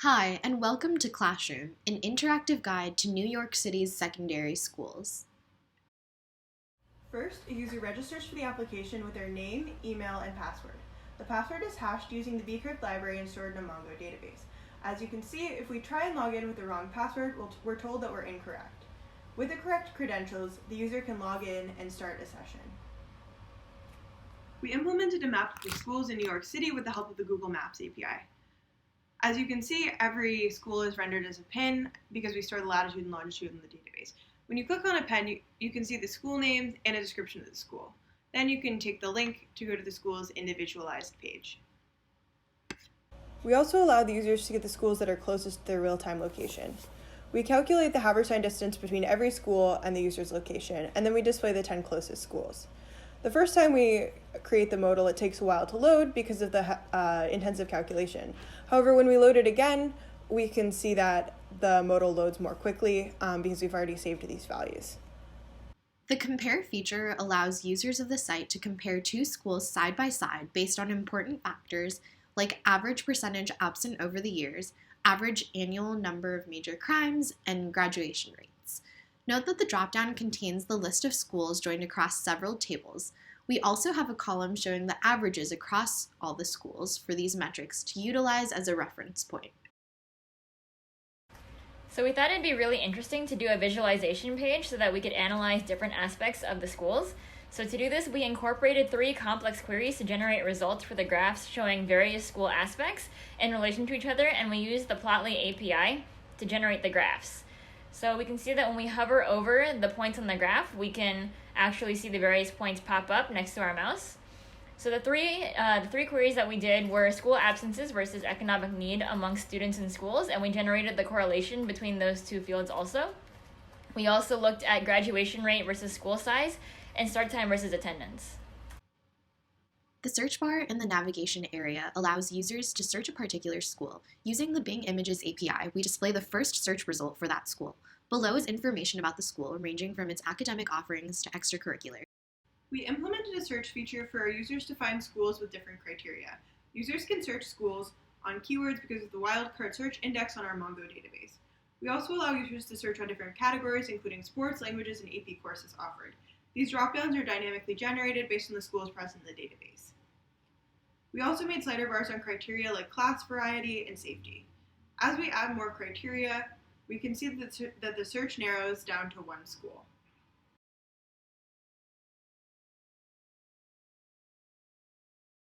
Hi, and welcome to Classroom, an interactive guide to New York City's secondary schools. First, a user registers for the application with their name, email, and password. The password is hashed using the bcrypt library and stored in a Mongo database. As you can see, if we try and log in with the wrong password, we're told that we're incorrect. With the correct credentials, the user can log in and start a session. We implemented a map of the schools in New York City with the help of the Google Maps API. As you can see, every school is rendered as a pin because we store the latitude and longitude in the database. When you click on a pin, you can see the school names and a description of the school. Then you can take the link to go to the school's individualized page. We also allow the users to get the schools that are closest to their real-time location. We calculate the haversign distance between every school and the user's location, and then we display the 10 closest schools. The first time we create the modal, it takes a while to load because of the intensive calculation. However, when we load it again, we can see that the modal loads more quickly because we've already saved these values. The compare feature allows users of the site to compare two schools side by side based on important factors like average percentage absent over the years, average annual number of major crimes, and graduation rates. Note that the dropdown contains the list of schools joined across several tables. We also have a column showing the averages across all the schools for these metrics to utilize as a reference point. So we thought it'd be really interesting to do a visualization page so that we could analyze different aspects of the schools. So to do this, we incorporated 3 complex queries to generate results for the graphs showing various school aspects in relation to each other, and we used the Plotly API to generate the graphs. So we can see that when we hover over the points on the graph, we can actually see the various points pop up next to our mouse. So the three queries that we did were school absences versus economic need among students in schools, and we generated the correlation between those two fields also. We also looked at graduation rate versus school size and start time versus attendance. The search bar in the navigation area allows users to search a particular school. Using the Bing Images API, we display the first search result for that school. Below is information about the school, ranging from its academic offerings to extracurricular. We implemented a search feature for our users to find schools with different criteria. Users can search schools on keywords because of the wildcard search index on our Mongo database. We also allow users to search on different categories, including sports, languages, and AP courses offered. These dropdowns are dynamically generated based on the schools present in the database. We also made slider bars on criteria like class variety and safety. As we add more criteria, we can see that the search narrows down to one school.